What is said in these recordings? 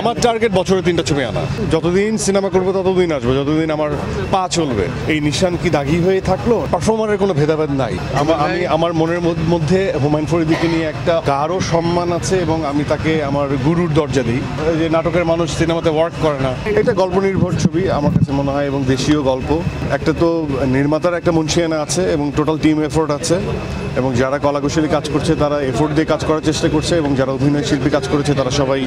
আমার টার্গেট বছরে 3টা ছবি আনা। যতদিন সিনেমা করবো ততদিন আসবো, যতদিন আমার পা চলবে। এই নিশান কি দাগি হয়ে থাকলো, পারফর্মারের কোনো ভেদাভেদ নাই। আমি আমার মনের মধ্যে হুমায়ুন ফরিদিকে নিয়ে একটা গাঢ় সম্মান আছে এবং আমি তাকে আমার গুরুর দরজা দিই। যে নাটকের মানুষ সিনেমাতে ওয়ার্ক করে না, এটা গল্প নির্ভর ছবি আমার কাছে মনে হয়, এবং দেশীয় গল্প। একটা তো নির্মাতার একটা মুন্সিয়ানা আছে এবং টোটাল টিম এফোর্ট আছে, এবং যারা কলাকুশলী কাজ করছে তারা এফোর্ট দিয়ে কাজ করার চেষ্টা করছে, এবং যারা অভিনয় শিল্পী কাজ করেছে তারা সবাই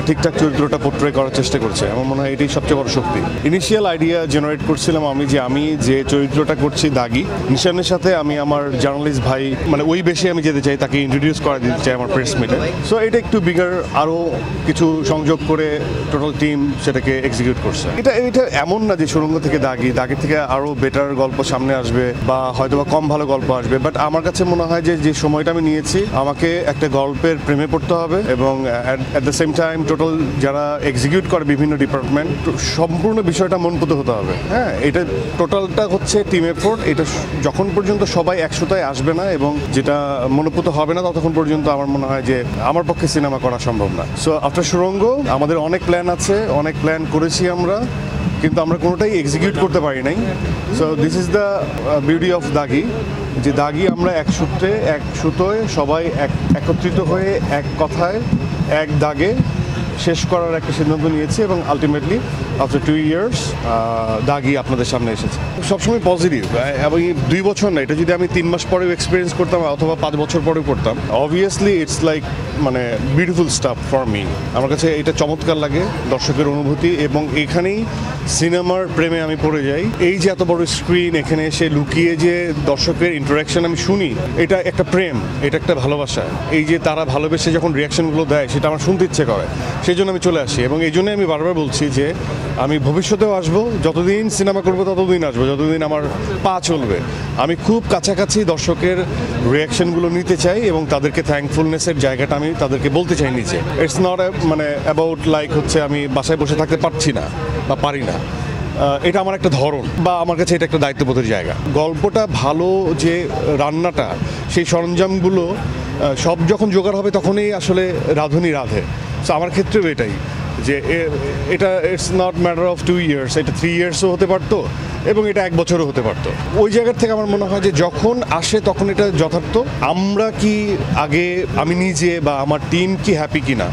ঠিকঠাক চরিত্রটা পোর্ট্রে করার চেষ্টা করছে। আমার মনে হয় এটাই সবচেয়ে বড় শক্তি। ইনিশিয়াল আইডিয়া জেনারেট করছিলাম আমি যে চরিত্রটা করছি দাগি, নিশানের সাথে আমি আমার জার্নালিস্ট ভাই মানে ওই বেশি আমি যেতে চাই, তাকে ইন্ট্রোডিউস করে দিতে চাই আমার প্রেস মিটে। সো এটা একটু বিগার, আরও কিছু সংযোগ করে টোটাল টিম সেটাকে এক্সিকিউট করছে। এটা এমন না যে সুরঙ্গ থেকে দাগির থেকে আরও বেটার গল্প সামনে আসবে বা হয়তো বা কম ভালো গল্প আসবে, বাট আমার কাছে মনে হয় যে সময়টা আমি নিয়েছি আমাকে একটা গল্পের প্রেমে পড়তে হবে, এবং at the same time total যারা এক্সিকিউট করে বিভিন্ন ডিপার্টমেন্ট সম্পূর্ণ বিষয়টা মনপুত হতে হবে। হ্যাঁ, এটা টোটালটা হচ্ছে টিম এফোর্ট। এটা যখন পর্যন্ত সবাই একসাথে আসবে না এবং যেটা মনোপুত হবে না ততক্ষণ পর্যন্ত আমার মনে হয় যে আমার পক্ষে সিনেমা করা সম্ভব না। সো আফটার সুরঙ্গ আমাদের অনেক প্ল্যান আছে, অনেক প্ল্যান করেছি আমরা, কিন্তু আমরা কোনোটাই এক্সিকিউট করতে পারি নাই। So this is the beauty of দাগি, যে দাগি আমরা এক সূত্রে এক সুতোয় সবাই একত্রিত হয়ে এক কথায় এক দাগে শেষ করার একটা সিদ্ধান্ত নিয়েছি, এবং আলটিমেটলি আফটার 2 ইয়ার্স দাগি আপনাদের সামনে এসেছে। সবসময় পজিটিভ, এবং 2 বছর না, এটা যদি আমি 3 মাস পরেও এক্সপিরিয়েন্স করতাম অথবা 5 বছর পরেও করতাম, অবভিয়াসলি ইটস লাইক মানে বিউটিফুল স্টাফ ফর মি। আমার কাছে এটা চমৎকার লাগে, দর্শকের অনুভূতি, এবং এখানেই সিনেমার প্রেমে আমি পড়ে যাই। এই যে এত বড় স্ক্রিন, এখানে এসে লুকিয়ে যে দর্শকের ইন্টারাকশন আমি শুনি, এটা একটা প্রেম, এটা একটা ভালোবাসা। এই যে তারা ভালোবেসে যখন রিয়াকশনগুলো দেয় সেটা আমার শুনতে ইচ্ছে করে, সেই জন্য আমি চলে আসি। এবং এই জন্যই আমি বারবার বলছি যে আমি ভবিষ্যতেও আসবো, যতদিন সিনেমা করবো ততদিন আসবো, যতদিন আমার পা চলবে। আমি খুব কাছাকাছি দর্শকের রিয়াকশনগুলো নিতে চাই এবং তাদেরকে থ্যাঙ্কফুলনেসের জায়গাটা আমি তাদেরকে বলতে চাই নিজে। ইটস নট মানে অ্যাবাউট লাইক হচ্ছে আমি বাসায় বসে থাকতে পারছি না বা পারি না, এটা আমার একটা ধরন, বা আমার কাছে এটা একটা দায়িত্ববোধের জায়গা। গল্পটা ভালো, যে রান্নাটা, সেই সরঞ্জামগুলো সব যখন জোগাড় হবে তখনই আসলে রাঁধুনি রাঁধে। সো আমার ক্ষেত্রেও এটাই, যে এটা it's not matter of 2 years, এটা 3 ইয়ার্সও হতে পারতো এবং এটা 1 বছরও হতে পারতো। ওই জায়গার থেকে আমার মনে হয় যে যখন আসে তখন এটা যথার্থ। আমরা কি আগে, আমি নিজে বা আমার টিম কি হ্যাপি কিনা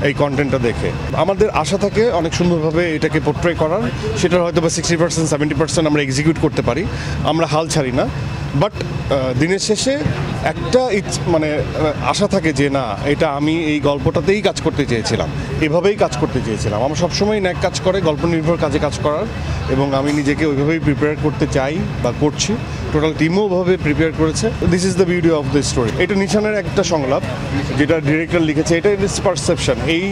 এই কন্টেন্টটা দেখে, আমাদের আশা থাকে অনেক সুন্দরভাবে এটাকে পোর্ট্রে করার। সেটার হয়তো বা 60% 70% আমরা এক্সিকিউট করতে পারি, আমরা হাল ছাড়ি না। বাট দিনের শেষে একটা মানে আশা থাকে যে না, এটা আমি এই গল্পটাতেই কাজ করতে চেয়েছিলাম, এভাবেই কাজ করতে চেয়েছিলাম। আমার সবসময় ন্যাক কাজ করে গল্প নির্ভর কাজে কাজ করার, এবং আমি নিজেকে ওইভাবেই প্রিপেয়ার করতে চাই বা করছি। টোটাল টিমও ওভাবে প্রিপেয়ার করেছে। This is the beauty of the story. এটা নিশানের একটা সংলাপ যেটা ডিরেক্টর লিখেছে, এটা ইজ পারসেপশন। এই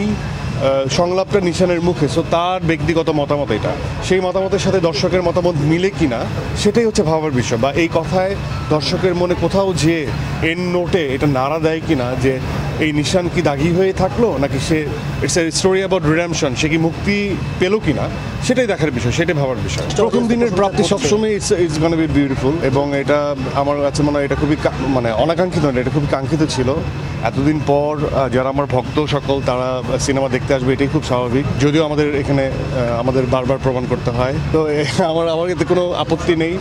সংলাপটা নিশানের মুখে, সো তার ব্যক্তিগত মতামত এটা, সেই মতামতের সাথে দর্শকের মতামত মিলে কিনা সেটাই হচ্ছে ভাবার বিষয়। বা এই কথায় দর্শকের মনে কোথাও যে এন্ড নোটে এটা নাড়া দেয় কিনা, যে এই নিশান কি দাগি হয়ে থাকলো নাকি সে it's a story about redemption, সে কি মুক্তি পেলো কিনা, সেটাই দেখার বিষয়, সেটাই ভাবার বিষয়। প্রথম দিনের প্রাপ্তি সবসময় ইটস গোনা বি বিউটিফুল, এবং এটা আমার কাছে মনে হয় এটা খুবই মানে অনাকাঙ্ক্ষিত না, এটা খুবই কাঙ্ক্ষিত ছিল। এতদিন পর যারা আমার ভক্ত সকল তারা সিনেমা দেখতে আসবে, এটাই খুব স্বাভাবিক। যদিও আমাদের এখানে আমাদের বারবার প্রমাণ করতে হয়, তো আমার এতে কোনো আপত্তি নেই,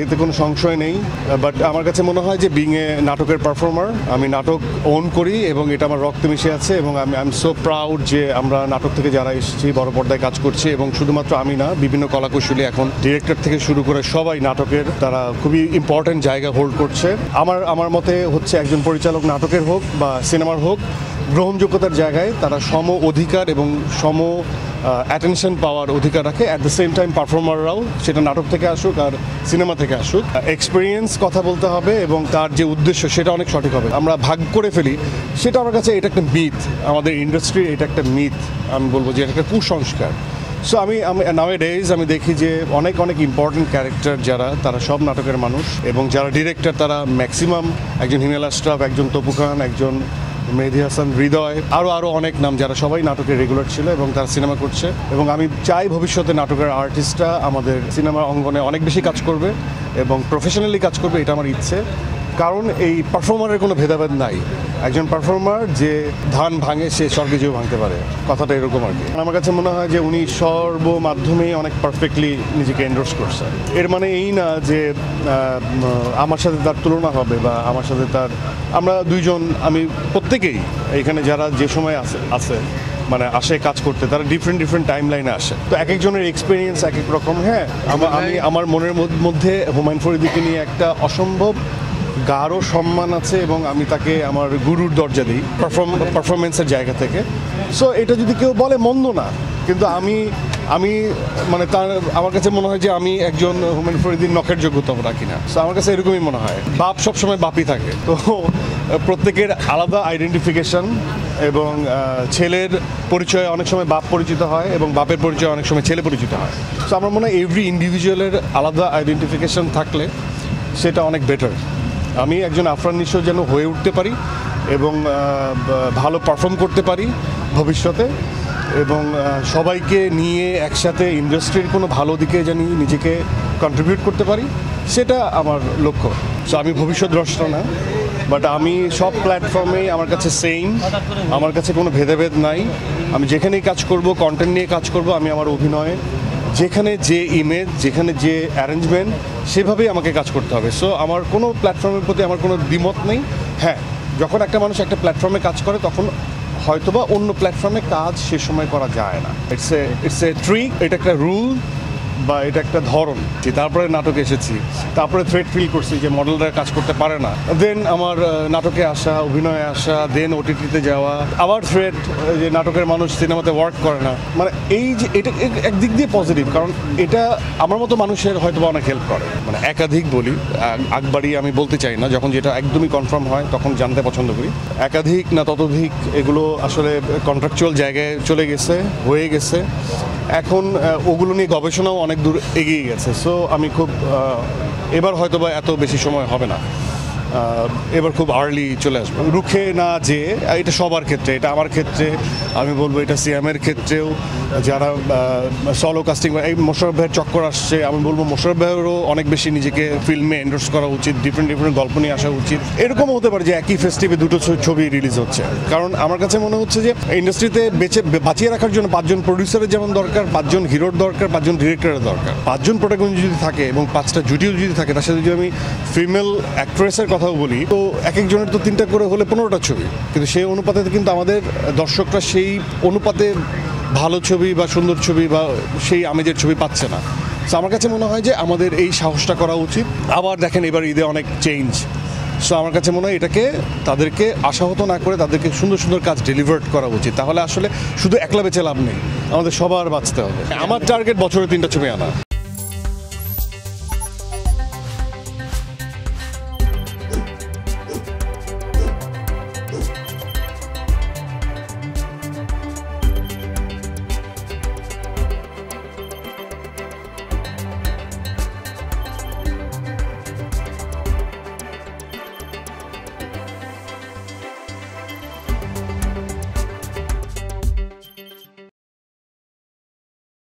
এতে কোনো সংশয় নেই। বাট আমার কাছে মনে হয় যে বিং এ নাটকের পারফর্মার, আমি নাটক ওন করি এবং এটা আমার রক্তে মিশে আছে, এবং আই এম সো প্রাউড যে আমরা নাটক থেকে যারা এসেছি বড় পর্দায় কাজ করছি। এবং শুধুমাত্র আমি না, বিভিন্ন কলাকুশলী এখন ডিরেক্টর থেকে শুরু করে সবাই নাটকের তারা খুবই ইম্পর্টেন্ট জায়গা হোল্ড করছে। আমার মতে হচ্ছে একজন পরিচালক নাটকের হোক বা সিনেমার হোক, গ্রহণযোগ্যতার জায়গায় তারা সম অধিকার এবং সম অ্যাটেনশন পাওয়ার অধিকার রাখে। অ্যাট দ্য সেম টাইম পারফর্মাররাও, সেটা নাটক থেকে আসুক আর সিনেমা থেকে আসুক, এক্সপিরিয়েন্স কথা বলতে হবে এবং তার যে উদ্দেশ্য সেটা অনেক সঠিক হবে। আমরা ভাগ করে ফেলি, সেটা আমার কাছে এটা একটা মিথ, আমাদের ইন্ডাস্ট্রির এটা একটা মিথ। আমি বলবো যে এটা একটা কুসংস্কার। সো আমি নাওএডেজ আমি দেখি যে অনেক ইম্পর্টেন্ট ক্যারেক্টার যারা, তারা সব নাটকের মানুষ, এবং যারা ডিরেক্টর তারা ম্যাক্সিমাম, একজন হিমেল আশরাফ, একজন তপু খান, একজন মেহেদী হাসান, হৃদয়, আরও অনেক নাম, যারা সবাই নাটকের রেগুলার ছিল এবং তারা সিনেমা করছে। এবং আমি চাই ভবিষ্যতে নাটকের আর্টিস্টরা আমাদের সিনেমার অঙ্গনে অনেক বেশি কাজ করবে এবং প্রফেশনালি কাজ করবে, এটা আমার ইচ্ছে। কারণ এই পারফর্মারের কোনো ভেদাভেদ নাই। একজন পারফর্মার যে ধান ভাঙে সে স্বর্গে যেও ভাঙতে পারে, কথাটা এরকম আর কি। আমার কাছে মনে হয় যে উনি সর্বমাধ্যমেই অনেক পারফেক্টলি নিজেকে এন্ডোর্স করছেন। এর মানে এই না যে আমার সাথে তার তুলনা হবে বা আমার সাথে তার, আমরা দুইজন, আমি প্রত্যেকেই এখানে যারা যে সময় আছে মানে আসে কাজ করতে, তারা ডিফারেন্ট টাইম লাইনে আসে, তো এক একজনের এক্সপিরিয়েন্স এক এক রকম। হ্যাঁ, আমি আমার মনের মধ্যে হুমায়ুন ফরিদীকে নিয়ে একটা অসম্ভব গাঢ় সম্মান আছে এবং আমি তাকে আমার গুরুর দরজা দিই পারফরমেন্সের জায়গা থেকে। সো এটা যদি কেউ বলে মন্দ না, কিন্তু আমি মানে তার, আমার কাছে মনে হয় যে আমি একজন হুমায়ুন ফরিদীর নখের যোগ্যতা রাখি না। সো আমার কাছে এরকমই মনে হয়, বাপ সবসময় বাপই থাকে, তো প্রত্যেকের আলাদা আইডেন্টিফিকেশন এবং ছেলের পরিচয় অনেক সময় বাপ পরিচিত হয় এবং বাপের পরিচয় অনেক সময় ছেলে পরিচিত হয়। সো আমার মনে হয় এভরি ইন্ডিভিজুয়ালের আলাদা আইডেন্টিফিকেশন থাকলে সেটা অনেক বেটার। আমি একজন আফরান নিশো যেন হয়ে উঠতে পারি এবং ভালো পারফর্ম করতে পারি ভবিষ্যতে, এবং সবাইকে নিয়ে একসাথে ইন্ডাস্ট্রির কোনো ভালো দিকে যেন নিজেকে কন্ট্রিবিউট করতে পারি, সেটা আমার লক্ষ্য। সো আমি ভবিষ্যৎ দ্রষ্টা না, বাট আমি সব প্ল্যাটফর্মেই আমার কাছে সেম, আমার কাছে কোনো ভেদাভেদ নাই। আমি যেখানেই কাজ করব, কন্টেন্ট নিয়ে কাজ করব, আমি আমার অভিনয়ে যেখানে যে ইমেজ, যেখানে যে অ্যারেঞ্জমেন্ট, সেভাবেই আমাকে কাজ করতে হবে। সো আমার কোনো প্ল্যাটফর্মের প্রতি আমার কোনো দ্বিমত নেই। হ্যাঁ, যখন একটা মানুষ একটা প্ল্যাটফর্মে কাজ করে তখন হয়তোবা অন্য প্ল্যাটফর্মে কাজ সে সময় করা যায় না। ইটস এ ট্রিক, এটা একটা রুল বা এটা একটা ধরন। তারপরে নাটকে এসেছি, তারপরে থ্রেট ফিল করছি যে মডেলরা কাজ করতে পারে না, দেন আমার নাটকে আসা, অভিনয়ে আসা, দেন ওটিটিতে যাওয়া, আবার থ্রেট যে নাটকের মানুষ সিনেমাতে ওয়ার্ক করে না। মানে এই যে এটা একদিক দিয়ে পজিটিভ, কারণ এটা আমার মতো মানুষের হয়তো অনেক হেল্প করে। মানে একাধিক বলি, একবারই আমি বলতে চাই না, যখন যেটা একদমই কনফার্ম হয় তখন জানতে পছন্দ করি। একাধিক না ততোধিক, এগুলো আসলে কন্ট্রাকচুয়াল জায়গায় চলে গেছে, হয়ে গেছে। এখন ওগুলো নিয়ে গবেষণাও অনেক দূর এগিয়ে গেছে। সো আমি খুব এবার হয়তো বা এত বেশি সময় হবে না, এবার খুব আর্লি চলে আসবে। রুখে না যে, এটা সবার ক্ষেত্রে, এটা আমার ক্ষেত্রে, আমি বলবো এটা সিএমের ক্ষেত্রেও, যারা সলো কাস্টিং, এই মোশাররফ ভাইয়ের চক্কর আসছে, আমি বলবো মোশাররফ ভাইয়েরও অনেক বেশি নিজেকে ফিল্মে এন্ডোর্স করা উচিত, ডিফারেন্ট গল্প নিয়ে আসা উচিত। এরকমও হতে পারে যে একই ফেস্টিভে দুটো ছবি রিলিজ হচ্ছে, কারণ আমার কাছে মনে হচ্ছে যে ইন্ডাস্ট্রিতে বাঁচিয়ে রাখার জন্য 5 জন প্রডিউসারের যেমন দরকার, 5 জন হিরোর দরকার, 5 জন ডিরেক্টরের দরকার। 5 জন প্রোটাগনিস্ট যদি থাকে এবং 5টা জুটিও যদি থাকে, তার সাথে যদি আমি ফিমেল অ্যাক্ট্রেসের কথাও বলি, তো এক একজনের তো 3টা করে হলে 15টা ছবি, কিন্তু সেই অনুপাতে কিন্তু আমাদের দর্শকরা সেই অনুপাতে ভালো ছবি বা সুন্দর ছবি বা সেই আমেজের ছবি পাচ্ছে না। সো আমার কাছে মনে হয় যে আমাদের এই সাহসটা করা উচিত। আবার দেখেন এবার ঈদে অনেক চেঞ্জ। সো আমার কাছে মনে হয় এটাকে তাদেরকে আশাহত না করে তাদেরকে সুন্দর কাজ ডেলিভার করা উচিত। তাহলে আসলে শুধু একলা বেঁচে লাভ নেই, আমাদের সবার বাঁচতে হবে। আমার টার্গেট বছরে 3টা ছবি আনা।